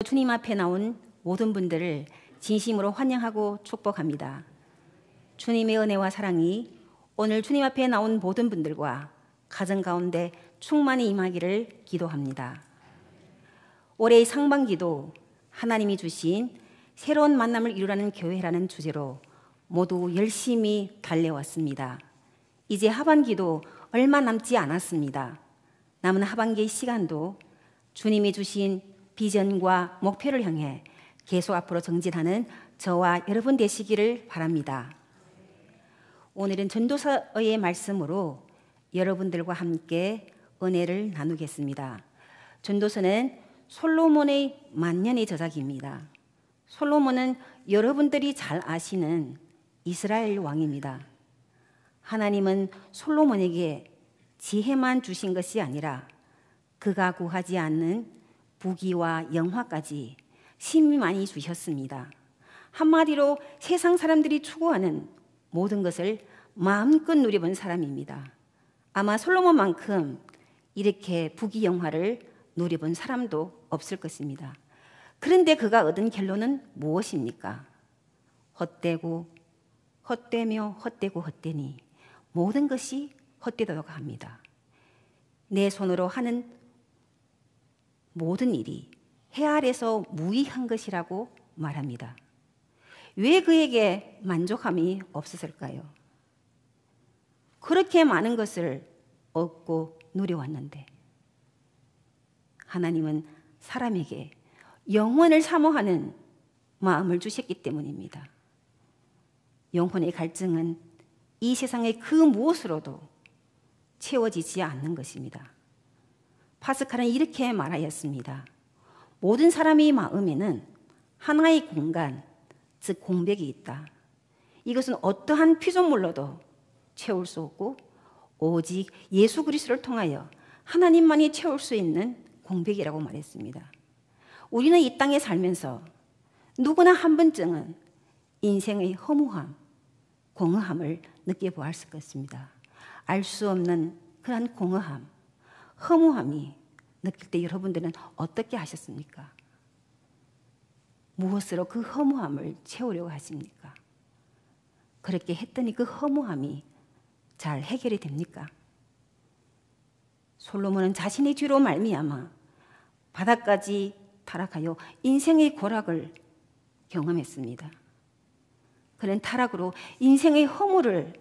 주님 앞에 나온 모든 분들을 진심으로 환영하고 축복합니다. 주님의 은혜와 사랑이 오늘 주님 앞에 나온 모든 분들과 가정 가운데 충만히 임하기를 기도합니다. 올해의 상반기도 하나님이 주신 새로운 만남을 이루라는 교회라는 주제로 모두 열심히 달려왔습니다. 이제 하반기도 얼마 남지 않았습니다. 남은 하반기의 시간도 주님이 주신 비전과 목표를 향해 계속 앞으로 정진하는 저와 여러분 되시기를 바랍니다. 오늘은 전도서의 말씀으로 여러분들과 함께 은혜를 나누겠습니다. 전도서는 솔로몬의 만년의 저작입니다. 솔로몬은 여러분들이 잘 아시는 이스라엘 왕입니다. 하나님은 솔로몬에게 지혜만 주신 것이 아니라 그가 구하지 않는 부귀와 영화까지 심히 많이 주셨습니다. 한마디로 세상 사람들이 추구하는 모든 것을 마음껏 누려본 사람입니다. 아마 솔로몬만큼 이렇게 부귀 영화를 누려본 사람도 없을 것입니다. 그런데 그가 얻은 결론은 무엇입니까? 헛되고 헛되며 헛되고 헛되니 모든 것이 헛되도록 합니다. 내 손으로 하는 모든 일이 해 아래서 무의한 것이라고 말합니다. 왜 그에게 만족함이 없었을까요? 그렇게 많은 것을 얻고 누려왔는데 하나님은 사람에게 영혼을 사모하는 마음을 주셨기 때문입니다. 영혼의 갈증은 이 세상의 그 무엇으로도 채워지지 않는 것입니다. 파스칼은 이렇게 말하였습니다. 모든 사람의 마음에는 하나의 공간, 즉 공백이 있다. 이것은 어떠한 피조물로도 채울 수 없고 오직 예수 그리스도를 통하여 하나님만이 채울 수 있는 공백이라고 말했습니다. 우리는 이 땅에 살면서 누구나 한 번쯤은 인생의 허무함, 공허함을 느껴보았을 것입니다. 알 수 없는 그런 공허함, 허무함이 느낄 때 여러분들은 어떻게 하셨습니까? 무엇으로 그 허무함을 채우려고 하십니까? 그렇게 했더니 그 허무함이 잘 해결이 됩니까? 솔로몬은 자신의 죄로 말미암아 바닥까지 타락하여 인생의 고락을 경험했습니다. 그는 타락으로 인생의 허물을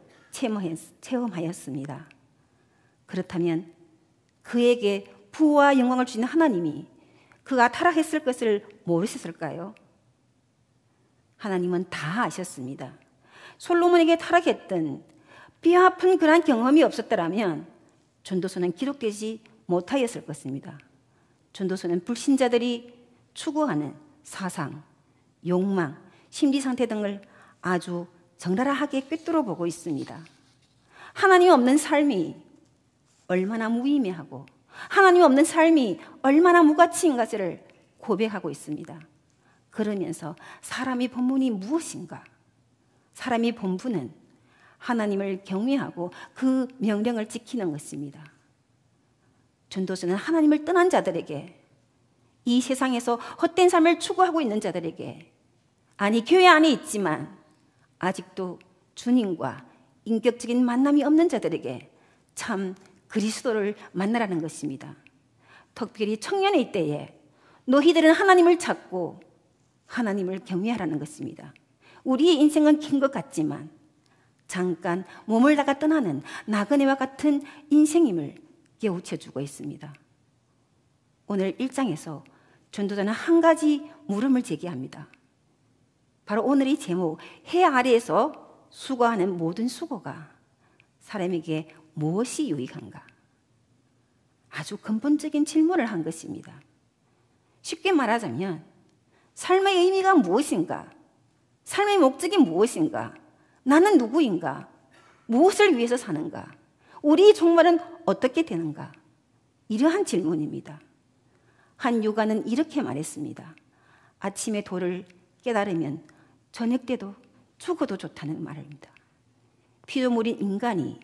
체험하였습니다. 그렇다면 그에게 부와 영광을 주신 하나님이 그가 타락했을 것을 모르셨을까요? 하나님은 다 아셨습니다. 솔로몬에게 타락했던 뼈아픈 그러한 경험이 없었더라면 전도서는 기록되지 못하였을 것입니다. 전도서는 불신자들이 추구하는 사상, 욕망, 심리 상태 등을 아주 적나라하게 꿰뚫어 보고 있습니다. 하나님 없는 삶이 얼마나 무의미하고 하나님 없는 삶이 얼마나 무가치인 것을 고백하고 있습니다. 그러면서 사람의 본분이 무엇인가? 사람의 본분은 하나님을 경외하고 그 명령을 지키는 것입니다. 전도서는 하나님을 떠난 자들에게, 이 세상에서 헛된 삶을 추구하고 있는 자들에게, 아니 교회 안에 있지만 아직도 주님과 인격적인 만남이 없는 자들에게 참 그리스도를 만나라는 것입니다. 특별히 청년의 때에 너희들은 하나님을 찾고 하나님을 경외하라는 것입니다. 우리의 인생은 긴 것 같지만 잠깐 몸을 다가 떠나는 나그네와 같은 인생임을 깨우쳐주고 있습니다. 오늘 1장에서 전도자는 한 가지 물음을 제기합니다. 바로 오늘의 제목, 해 아래에서 수고하는 모든 수고가 사람에게 무엇이 유익한가? 아주 근본적인 질문을 한 것입니다. 쉽게 말하자면 삶의 의미가 무엇인가? 삶의 목적이 무엇인가? 나는 누구인가? 무엇을 위해서 사는가? 우리의 종말은 어떻게 되는가? 이러한 질문입니다. 한 유가는 이렇게 말했습니다. 아침에 도를 깨달으면 저녁 때도 죽어도 좋다는 말입니다. 피조물인 인간이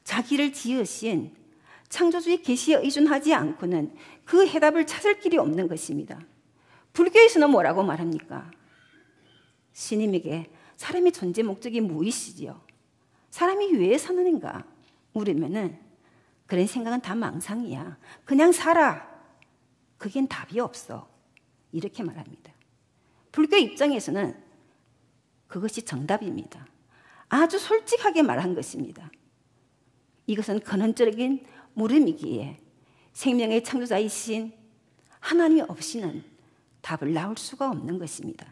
자기를 지으신 창조주의 계시에 의존하지 않고는 그 해답을 찾을 길이 없는 것입니다. 불교에서는 뭐라고 말합니까? 스님에게 사람의 존재 목적이 무엇이지요? 사람이 왜 사는가 물으면은 그런 생각은 다 망상이야. 그냥 살아. 그겐 답이 없어. 이렇게 말합니다. 불교 입장에서는 그것이 정답입니다. 아주 솔직하게 말한 것입니다. 이것은 근원적인 물음이기에 생명의 창조자이신 하나님이 없이는 답을 나올 수가 없는 것입니다.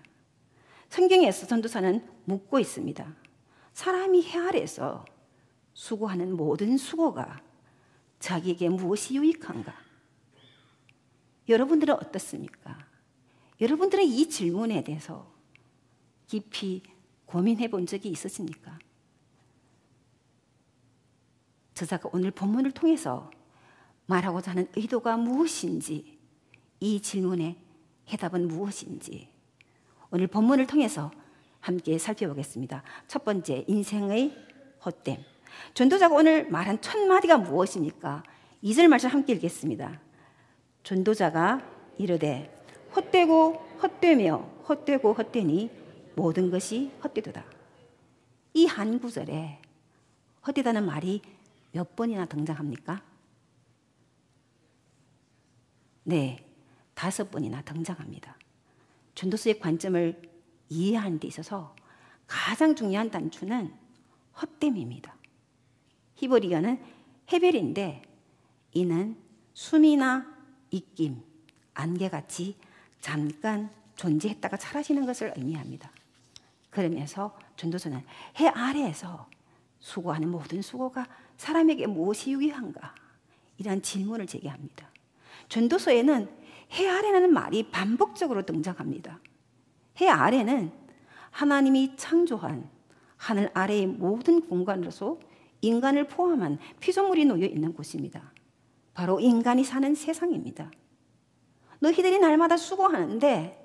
성경에서 전도사는 묻고 있습니다. 사람이 해 아래에서 수고하는 모든 수고가 자기에게 무엇이 유익한가? 여러분들은 어떻습니까? 여러분들은 이 질문에 대해서 깊이 고민해 본 적이 있으십니까? 저자가 오늘 본문을 통해서 말하고자 하는 의도가 무엇인지, 이 질문의 해답은 무엇인지 오늘 본문을 통해서 함께 살펴보겠습니다. 첫 번째, 인생의 헛됨. 전도자가 오늘 말한 첫 마디가 무엇입니까? 2절 말씀 함께 읽겠습니다. 전도자가 이르되 헛되고 헛되며 헛되고 헛되니 모든 것이 헛되도다. 이 한 구절에 헛되다는 말이 몇 번이나 등장합니까? 네, 5번이나 등장합니다. 전도서의 관점을 이해하는 데 있어서 가장 중요한 단추는 헛됨입니다. 히브리어는 헤벨인데 이는 숨이나 입김, 안개같이 잠깐 존재했다가 사라지는 것을 의미합니다. 그러면서 전도서는 해 아래에서 수고하는 모든 수고가 사람에게 무엇이 유익한가? 이런 질문을 제기합니다. 전도서에는 해 아래라는 말이 반복적으로 등장합니다. 해 아래는 하나님이 창조한 하늘 아래의 모든 공간으로서 인간을 포함한 피조물이 놓여 있는 곳입니다. 바로 인간이 사는 세상입니다. 너희들이 날마다 수고하는데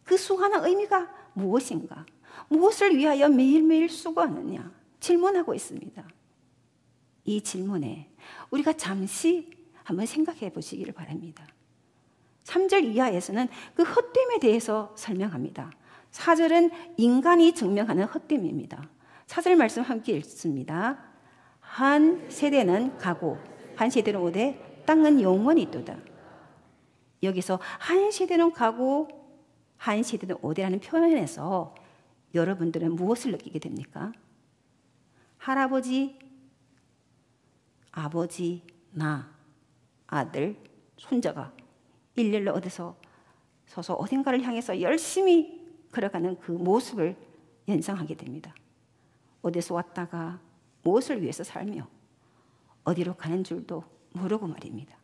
그 수고하는 의미가 무엇인가? 무엇을 위하여 매일매일 수고하느냐? 질문하고 있습니다. 이 질문에 우리가 잠시 한번 생각해 보시기를 바랍니다. 3절 이하에서는 그 헛됨에 대해서 설명합니다. 4절은 인간이 증명하는 헛됨입니다. 4절 말씀 함께 읽습니다. 한 세대는 가고 한 세대는 오되 땅은 영원히 있도다. 여기서 한 세대는 가고 한 세대는 오되라는 표현에서 여러분들은 무엇을 느끼게 됩니까? 할아버지, 아버지, 나, 아들, 손자가 일렬로 어디서 서서 어딘가를 향해서 열심히 걸어가는 그 모습을 연상하게 됩니다. 어디서 왔다가 무엇을 위해서 살며 어디로 가는 줄도 모르고 말입니다.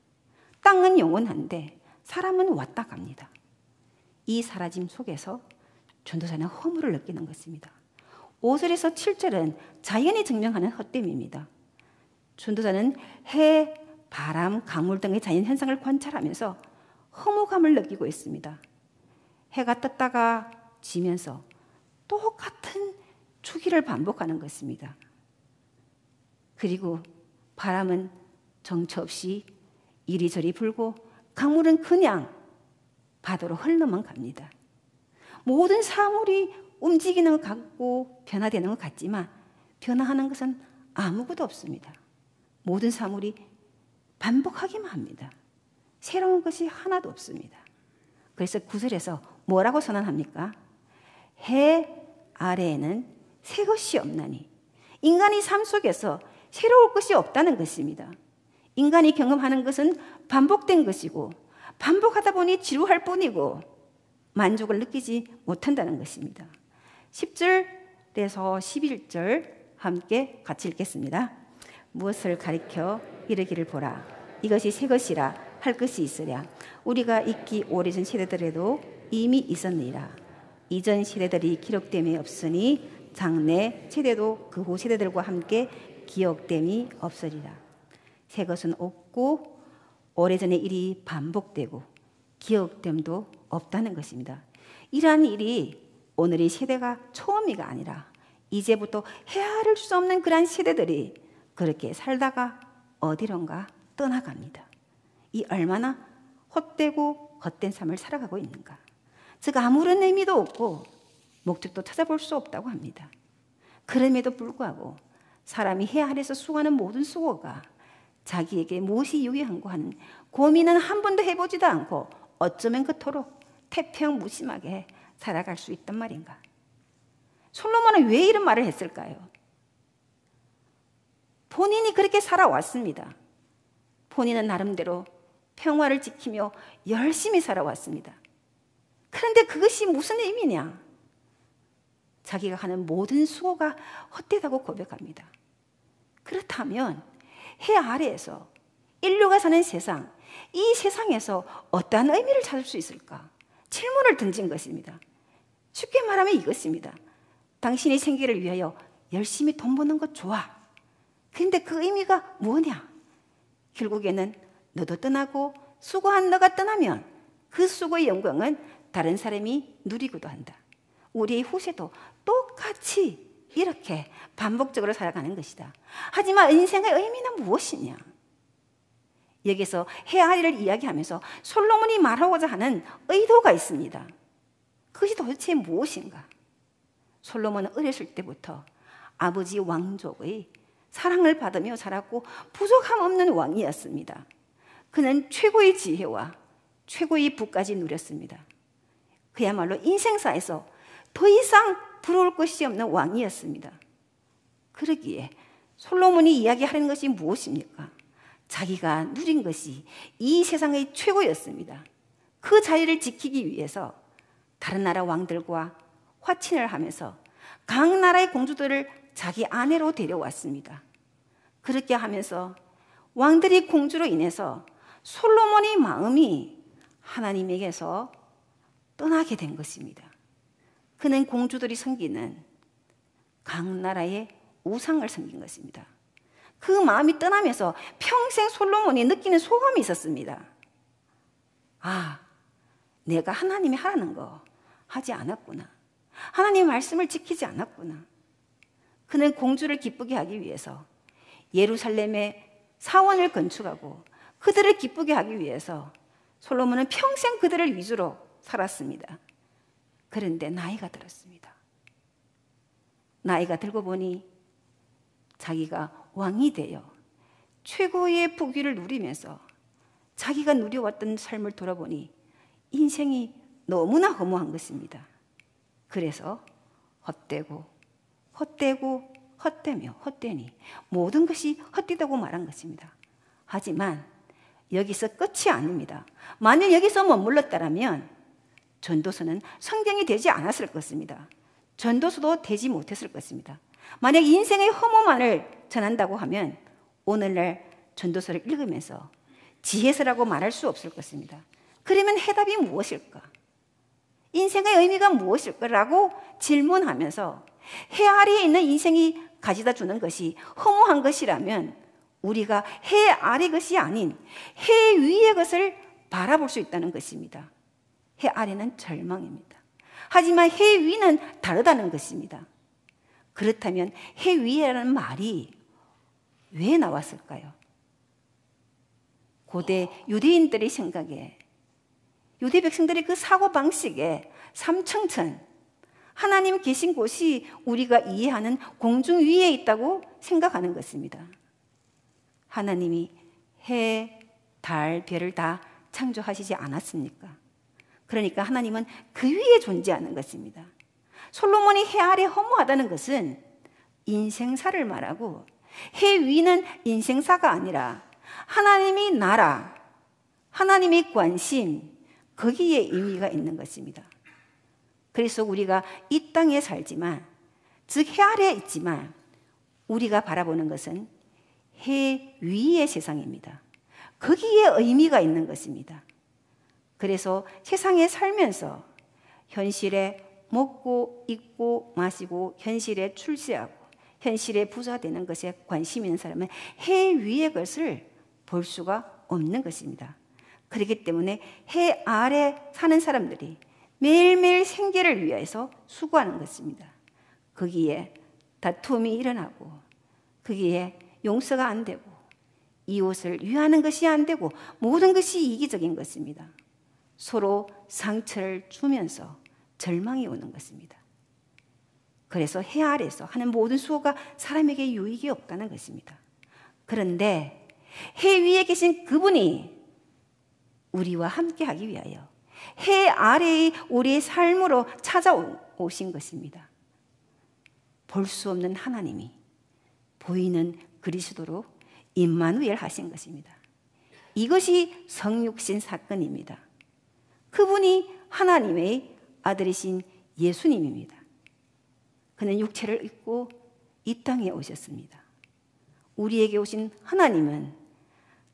땅은 영원한데 사람은 왔다 갑니다. 이 사라짐 속에서 전도사는 허물을 느끼는 것입니다. 5절에서 7절은 자연이 증명하는 헛됨입니다. 전도사는 해, 바람, 강물 등의 자연 현상을 관찰하면서 허무감을 느끼고 있습니다. 해가 떴다가 지면서 똑같은 주기를 반복하는 것입니다. 그리고 바람은 정처 없이 이리저리 불고 강물은 그냥 바다로 흘러만 갑니다. 모든 사물이 움직이는 것 같고 변화되는 것 같지만 변화하는 것은 아무것도 없습니다. 모든 사물이 반복하기만 합니다. 새로운 것이 하나도 없습니다. 그래서 9절에서 뭐라고 선언합니까? 해 아래에는 새 것이 없나니 인간의 삶 속에서 새로울 것이 없다는 것입니다. 인간이 경험하는 것은 반복된 것이고 반복하다 보니 지루할 뿐이고 만족을 느끼지 못한다는 것입니다. 10절에서 11절 함께 같이 읽겠습니다. 무엇을 가리켜 이르기를 보라. 이것이 새 것이라 할 것이 있으랴. 우리가 있기 오래전 세대들에도 이미 있었느니라. 이전 세대들이 기록됨이 없으니 장래 세대도 그 후 세대들과 함께 기억됨이 없으리라. 새 것은 없고 오래전의 일이 반복되고 기억됨도 없다는 것입니다. 이러한 일이 오늘의 세대가 처음이가 아니라 이제부터 헤아릴 수 없는 그러한 세대들이 그렇게 살다가 어디론가 떠나갑니다. 이 얼마나 헛되고 헛된 삶을 살아가고 있는가. 즉 아무런 의미도 없고 목적도 찾아볼 수 없다고 합니다. 그럼에도 불구하고 사람이 해 아래에서 수고하는 모든 수고가 자기에게 무엇이 유익한고 하는 고민은 한 번도 해보지도 않고 어쩌면 그토록 태평무심하게 살아갈 수 있단 말인가. 솔로몬은 왜 이런 말을 했을까요? 본인이 그렇게 살아왔습니다. 본인은 나름대로 평화를 지키며 열심히 살아왔습니다. 그런데 그것이 무슨 의미냐? 자기가 하는 모든 수고가 헛되다고 고백합니다. 그렇다면 해 아래에서 인류가 사는 세상, 이 세상에서 어떠한 의미를 찾을 수 있을까? 질문을 던진 것입니다. 쉽게 말하면 이것입니다. 당신이 생계를 위하여 열심히 돈 버는 것 좋아. 그런데 그 의미가 뭐냐? 결국에는 너도 떠나고 수고한 너가 떠나면 그 수고의 영광은 다른 사람이 누리고도 한다. 우리의 후세도 똑같이 이렇게 반복적으로 살아가는 것이다. 하지만 인생의 의미는 무엇이냐? 여기서 해 아래를 이야기하면서 솔로몬이 말하고자 하는 의도가 있습니다. 그것이 도대체 무엇인가? 솔로몬은 어렸을 때부터 아버지 왕족의 사랑을 받으며 자랐고 부족함 없는 왕이었습니다. 그는 최고의 지혜와 최고의 부까지 누렸습니다. 그야말로 인생사에서 더 이상 부러울 것이 없는 왕이었습니다. 그러기에 솔로몬이 이야기하는 것이 무엇입니까? 자기가 누린 것이 이 세상의 최고였습니다. 그 자리를 지키기 위해서 다른 나라 왕들과 화친을 하면서 각 나라의 공주들을 자기 아내로 데려왔습니다. 그렇게 하면서 왕들이 공주로 인해서 솔로몬의 마음이 하나님에게서 떠나게 된 것입니다. 그는 공주들이 섬기는 각 나라의 우상을 섬긴 것입니다. 그 마음이 떠나면서 평생 솔로몬이 느끼는 소감이 있었습니다. 아, 내가 하나님이 하라는 거 하지 않았구나. 하나님의 말씀을 지키지 않았구나. 그는 공주를 기쁘게 하기 위해서 예루살렘에 사원을 건축하고 그들을 기쁘게 하기 위해서 솔로몬은 평생 그들을 위주로 살았습니다. 그런데 나이가 들었습니다. 나이가 들고 보니 자기가 왕이 되어 최고의 부귀를 누리면서 자기가 누려왔던 삶을 돌아보니 인생이 너무나 허무한 것입니다. 그래서 헛되고 헛되며 헛되니 모든 것이 헛되다고 말한 것입니다. 하지만 여기서 끝이 아닙니다. 만일 여기서 머물렀다면 전도서는 성경이 되지 않았을 것입니다. 전도서도 되지 못했을 것입니다. 만약 인생의 허무만을 전한다고 하면 오늘날 전도서를 읽으면서 지혜서라고 말할 수 없을 것입니다. 그러면 해답이 무엇일까? 인생의 의미가 무엇일까라고 질문하면서 해 아래에 있는 인생이 가져다 주는 것이 허무한 것이라면 우리가 해 아래 것이 아닌 해 위의 것을 바라볼 수 있다는 것입니다. 해 아래는 절망입니다. 하지만 해 위는 다르다는 것입니다. 그렇다면 해 위라는 말이 왜 나왔을까요? 고대 유대인들의 생각에, 유대 백성들의 그 사고방식에 삼층천, 하나님 계신 곳이 우리가 이해하는 공중 위에 있다고 생각하는 것입니다. 하나님이 해, 달, 별을 다 창조하시지 않았습니까? 그러니까 하나님은 그 위에 존재하는 것입니다. 솔로몬이 해 아래 허무하다는 것은 인생사를 말하고 해 위는 인생사가 아니라 하나님이 나라, 하나님의 관심, 거기에 의미가 있는 것입니다. 그래서 우리가 이 땅에 살지만, 즉 해 아래에 있지만 우리가 바라보는 것은 해 위의 세상입니다. 거기에 의미가 있는 것입니다. 그래서 세상에 살면서 현실에 먹고 입고 마시고 현실에 출세하고 현실에 부자 되는 것에 관심 있는 사람은 해 위의 것을 볼 수가 없는 것입니다. 그렇기 때문에 해 아래 사는 사람들이 매일매일 생계를 위해서 수고하는 것입니다. 거기에 다툼이 일어나고 거기에 용서가 안 되고 이웃을 위하는 것이 안 되고 모든 것이 이기적인 것입니다. 서로 상처를 주면서 절망이 오는 것입니다. 그래서 해 아래에서 하는 모든 수고가 사람에게 유익이 없다는 것입니다. 그런데 해 위에 계신 그분이 우리와 함께하기 위하여 해 아래의 우리의 삶으로 찾아오신 것입니다. 볼 수 없는 하나님이 보이는 그리스도로 임마누엘 하신 것입니다. 이것이 성육신 사건입니다. 그분이 하나님의 아들이신 예수님입니다. 그는 육체를 입고 이 땅에 오셨습니다. 우리에게 오신 하나님은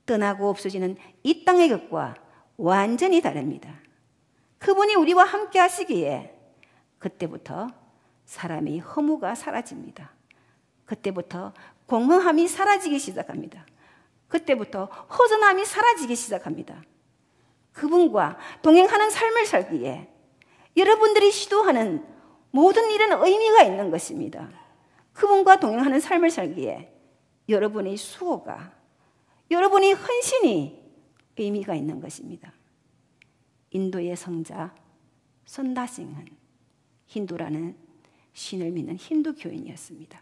떠나고 없어지는 이 땅의 것과 완전히 다릅니다. 그분이 우리와 함께 하시기에 그때부터 사람의 허무가 사라집니다. 그때부터 공허함이 사라지기 시작합니다. 그때부터 허전함이 사라지기 시작합니다. 그분과 동행하는 삶을 살기에 여러분들이 시도하는 모든 일은 의미가 있는 것입니다. 그분과 동행하는 삶을 살기에 여러분의 수고가, 여러분의 헌신이 의미가 있는 것입니다. 인도의 성자 선다싱은 힌두라는 신을 믿는 힌두 교인이었습니다.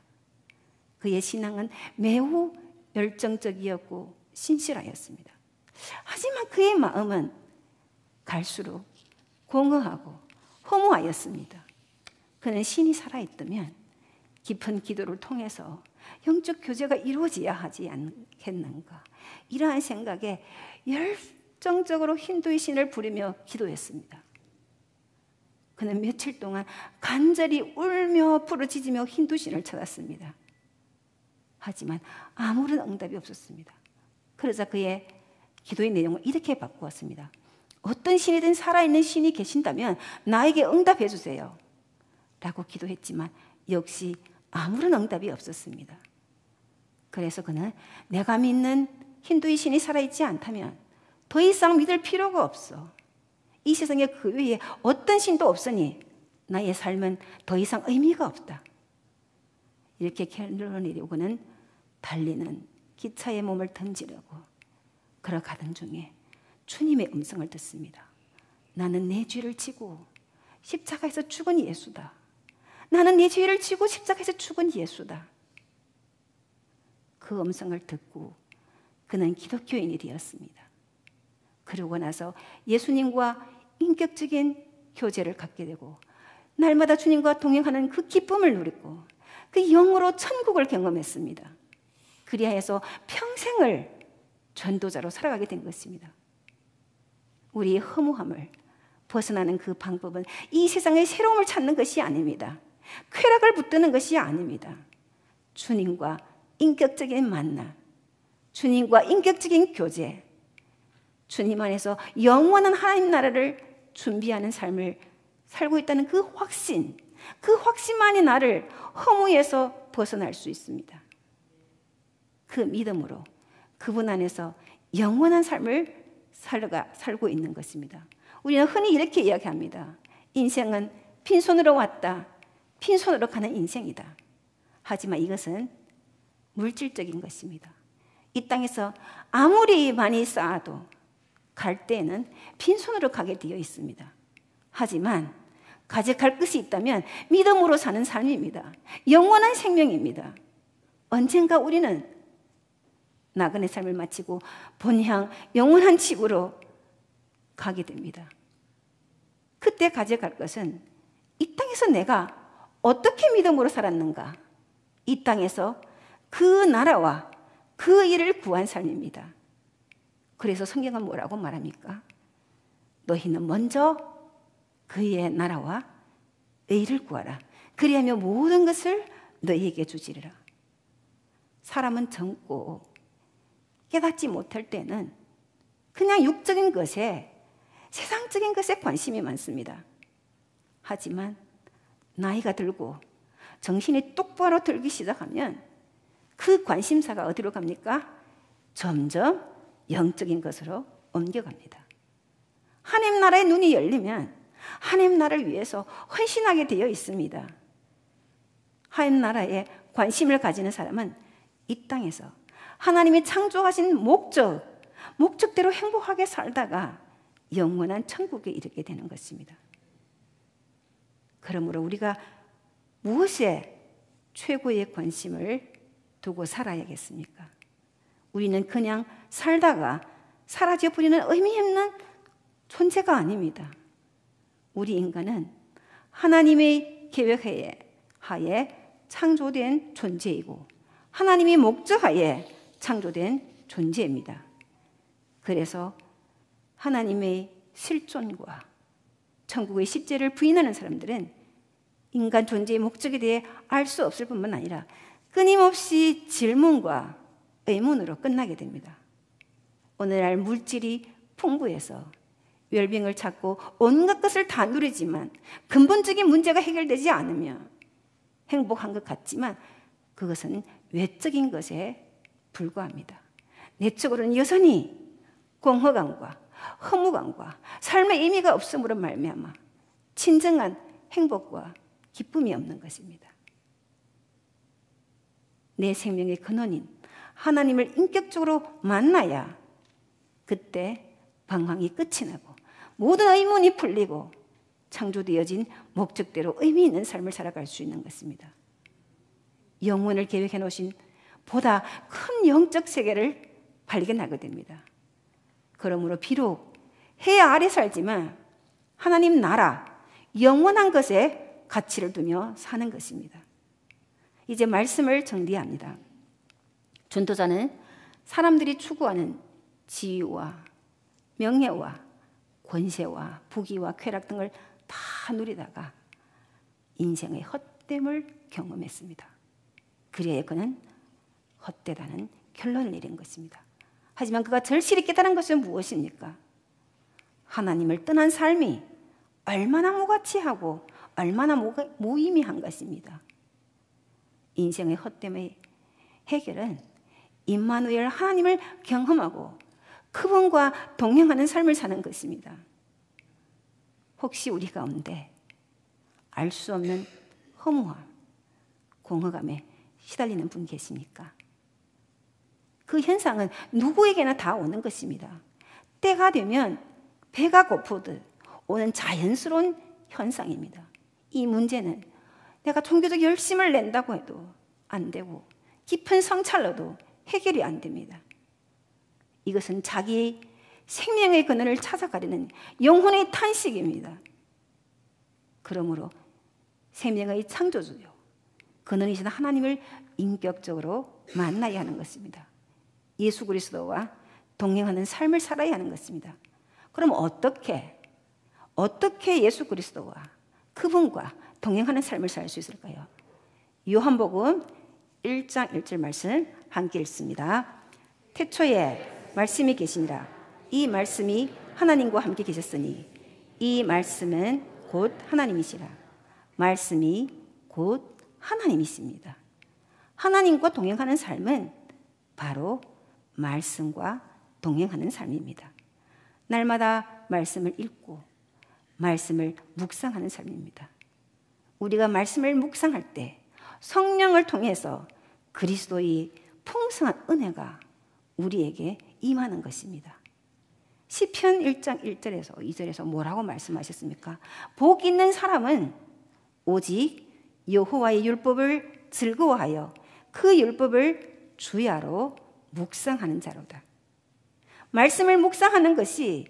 그의 신앙은 매우 열정적이었고 신실하였습니다. 하지만 그의 마음은 갈수록 공허하고 허무하였습니다. 그는 신이 살아있다면 깊은 기도를 통해서 영적 교제가 이루어져야 하지 않겠는가, 이러한 생각에 열정적으로 힌두의 신을 부르며 기도했습니다. 그는 며칠 동안 간절히 울며 부르짖으며 힌두 신을 찾았습니다. 하지만 아무런 응답이 없었습니다. 그러자 그의 기도의 내용을 이렇게 바꾸었습니다. 어떤 신이든 살아있는 신이 계신다면 나에게 응답해 주세요 라고 기도했지만 역시 아무런 응답이 없었습니다. 그래서 그는 내가 믿는 힌두의 신이 살아있지 않다면 더 이상 믿을 필요가 없어. 이 세상에 그 외에 어떤 신도 없으니 나의 삶은 더 이상 의미가 없다. 이렇게 결론을 내리고는 달리는 기차에 몸을 던지려고 걸어가던 중에 주님의 음성을 듣습니다. 나는 내 죄를 지고 십자가에서 죽은 예수다. 나는 내 죄를 지고 십자가에서 죽은 예수다. 그 음성을 듣고 그는 기독교인이 되었습니다. 그러고 나서 예수님과 인격적인 교제를 갖게 되고 날마다 주님과 동행하는 그 기쁨을 누리고 그 영으로 천국을 경험했습니다. 그리하여서 평생을 전도자로 살아가게 된 것입니다. 우리의 허무함을 벗어나는 그 방법은 이 세상의 새로움을 찾는 것이 아닙니다. 쾌락을 붙드는 것이 아닙니다. 주님과 인격적인 만남, 주님과 인격적인 교제, 주님 안에서 영원한 하나님 나라를 준비하는 삶을 살고 있다는 그 확신만이 나를 허무에서 벗어날 수 있습니다. 그 믿음으로 그분 안에서 영원한 삶을 살고 있는 것입니다. 우리는 흔히 이렇게 이야기합니다. 인생은 빈손으로 왔다, 빈손으로 가는 인생이다. 하지만 이것은 물질적인 것입니다. 이 땅에서 아무리 많이 쌓아도 갈 때에는 빈손으로 가게 되어 있습니다. 하지만 가져갈 것이 있다면 믿음으로 사는 삶입니다. 영원한 생명입니다. 언젠가 우리는 나그네 삶을 마치고 본향 영원한 집으로 가게 됩니다. 그때 가져갈 것은 이 땅에서 내가 어떻게 믿음으로 살았는가, 이 땅에서 그 나라와 그 일을 구한 삶입니다. 그래서 성경은 뭐라고 말합니까? 너희는 먼저 그의 나라와 의를 구하라. 그리하면 모든 것을 너희에게 주시리라. 사람은 젊고 깨닫지 못할 때는 그냥 육적인 것에, 세상적인 것에 관심이 많습니다. 하지만 나이가 들고 정신이 똑바로 들기 시작하면 그 관심사가 어디로 갑니까? 점점 영적인 것으로 옮겨갑니다. 하나님 나라의 눈이 열리면 하나님 나라를 위해서 헌신하게 되어 있습니다. 하나님 나라에 관심을 가지는 사람은 이 땅에서 하나님이 창조하신 목적대로 행복하게 살다가 영원한 천국에 이르게 되는 것입니다. 그러므로 우리가 무엇에 최고의 관심을 두고 살아야겠습니까? 우리는 그냥 살다가 사라져버리는 의미 없는 존재가 아닙니다. 우리 인간은 하나님의 계획하에 창조된 존재이고 하나님의 목적하에 창조된 존재입니다. 그래서 하나님의 실존과 천국의 십재를 부인하는 사람들은 인간 존재의 목적에 대해 알 수 없을 뿐만 아니라 끊임없이 질문과 의문으로 끝나게 됩니다. 오늘날 물질이 풍부해서 웰빙을 찾고 온갖 것을 다 누리지만 근본적인 문제가 해결되지 않으면 행복한 것 같지만 그것은 외적인 것에 불과합니다. 내적으로는 여전히 공허감과 허무감과 삶의 의미가 없음으로 말미암아 진정한 행복과 기쁨이 없는 것입니다. 내 생명의 근원인 하나님을 인격적으로 만나야 그때 방황이 끝이 나고 모든 의문이 풀리고 창조되어진 목적대로 의미 있는 삶을 살아갈 수 있는 것입니다. 영혼을 계획해 놓으신 보다 큰 영적 세계를 발견하게 됩니다. 그러므로 비록 해 아래 살지만 하나님 나라, 영원한 것에 가치를 두며 사는 것입니다. 이제 말씀을 정리합니다. 전도자는 사람들이 추구하는 지위와 명예와 권세와 부귀와 쾌락 등을 다 누리다가 인생의 헛됨을 경험했습니다. 그래야 그는 헛되다는 결론을 내린 것입니다. 하지만 그가 절실히 깨달은 것은 무엇입니까? 하나님을 떠난 삶이 얼마나 무가치하고 얼마나 무의미한 것입니다. 인생의 헛됨의 해결은 임마누엘 하나님을 경험하고 그분과 동행하는 삶을 사는 것입니다. 혹시 우리 가운데 알 수 없는 허무함, 공허감에 시달리는 분 계십니까? 그 현상은 누구에게나 다 오는 것입니다. 때가 되면 배가 고프듯 오는 자연스러운 현상입니다. 이 문제는 내가 종교적 열심을 낸다고 해도 안 되고 깊은 성찰로도 해결이 안 됩니다. 이것은 자기의 생명의 근원을 찾아가려는 영혼의 탄식입니다. 그러므로 생명의 창조주요 근원이신 하나님을 인격적으로 만나야 하는 것입니다. 예수 그리스도와 동행하는 삶을 살아야 하는 것입니다. 그럼 어떻게 예수 그리스도와 그분과 동행하는 삶을 살 수 있을까요? 요한복음 1장 1절 말씀 함께 읽습니다. 태초에 말씀이 계시니라. 이 말씀이 하나님과 함께 계셨으니 이 말씀은 곧 하나님이시라. 말씀이 곧 하나님이십니다. 하나님과 동행하는 삶은 바로 말씀과 동행하는 삶입니다. 날마다 말씀을 읽고 말씀을 묵상하는 삶입니다. 우리가 말씀을 묵상할 때 성령을 통해서 그리스도의 풍성한 은혜가 우리에게 임하는 것입니다. 시편 1장 1절에서 2절에서 뭐라고 말씀하셨습니까? 복 있는 사람은 오직 여호와의 율법을 즐거워하여 그 율법을 주야로 묵상하는 자로다. 말씀을 묵상하는 것이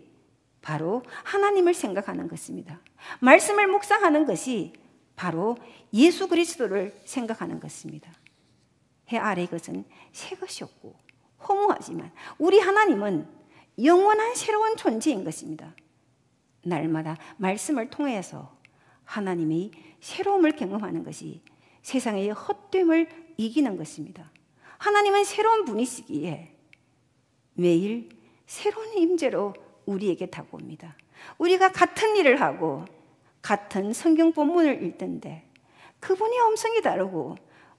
바로 하나님을 생각하는 것입니다. 말씀을 묵상하는 것이 바로 예수 그리스도를 생각하는 것입니다. 해 아래 것은 새 것이 없고 허무하지만 우리 하나님은 영원한 새로운 존재인 것입니다. 날마다 말씀을 통해서 하나님의 새로움을 경험하는 것이 세상의 헛됨을 이기는 것입니다. 하나님은 새로운 분이시기에 매일 새로운 임재로 우리에게 다가옵니다. 우리가 같은 일을 하고 같은 성경 본문을 읽던데 그분의 음성이 다르고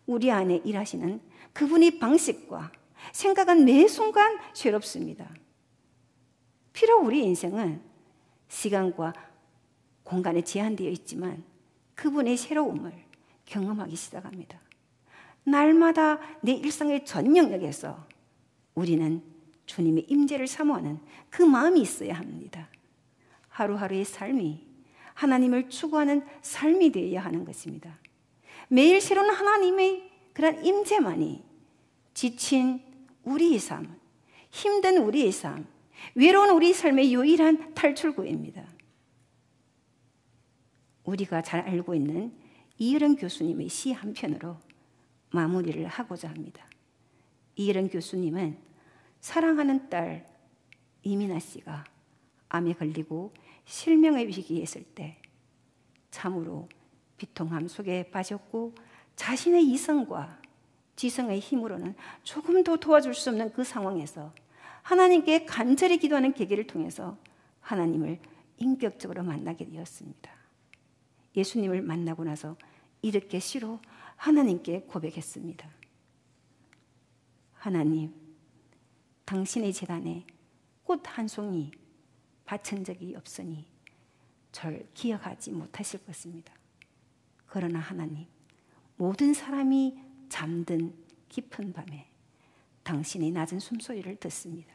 우리 안에 일하시는 그분의 방식과 생각은 매 순간 새롭습니다. 비록 우리 인생은 시간과 공간에 제한되어 있지만 그분의 새로움을 경험하기 시작합니다. 날마다 내 일상의 전 영역에서 우리는 주님의 임재를 사모하는 그 마음이 있어야 합니다. 하루하루의 삶이 하나님을 추구하는 삶이 되어야 하는 것입니다. 매일 새로운 하나님의 그런 임재만이 지친 우리의 삶, 힘든 우리의 삶, 외로운 우리 삶의 유일한 탈출구입니다. 우리가 잘 알고 있는 이혜령 교수님의 시 한 편으로 마무리를 하고자 합니다. 이혜령 교수님은 사랑하는 딸 이민아 씨가 암에 걸리고 실명의 위기에 있을 때 참으로 비통함 속에 빠졌고 자신의 이성과 지성의 힘으로는 조금 더 도와줄 수 없는 그 상황에서 하나님께 간절히 기도하는 계기를 통해서 하나님을 인격적으로 만나게 되었습니다. 예수님을 만나고 나서 이렇게 시로 하나님께 고백했습니다. 하나님, 당신의 제단에 꽃 한 송이 바친 적이 없으니 절 기억하지 못하실 것입니다. 그러나 하나님, 모든 사람이 잠든 깊은 밤에 당신의 낮은 숨소리를 듣습니다.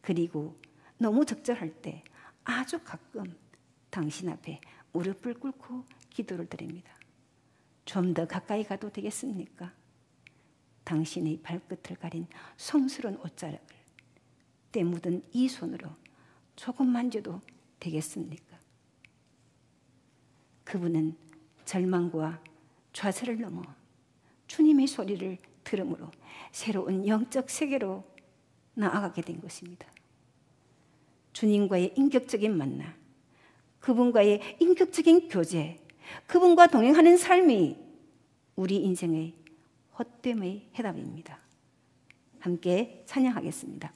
그리고 너무 적절할 때 아주 가끔 당신 앞에 무릎을 꿇고 기도를 드립니다. 좀 더 가까이 가도 되겠습니까? 당신의 발끝을 가린 성스러운 옷자락을 때 묻은 이 손으로 조금 만져도 되겠습니까? 그분은 절망과 좌절을 넘어 주님의 소리를 들음으로 새로운 영적 세계로 나아가게 된 것입니다. 주님과의 인격적인 만남, 그분과의 인격적인 교제, 그분과 동행하는 삶이 우리 인생의 헛됨의 해답입니다. 함께 찬양하겠습니다.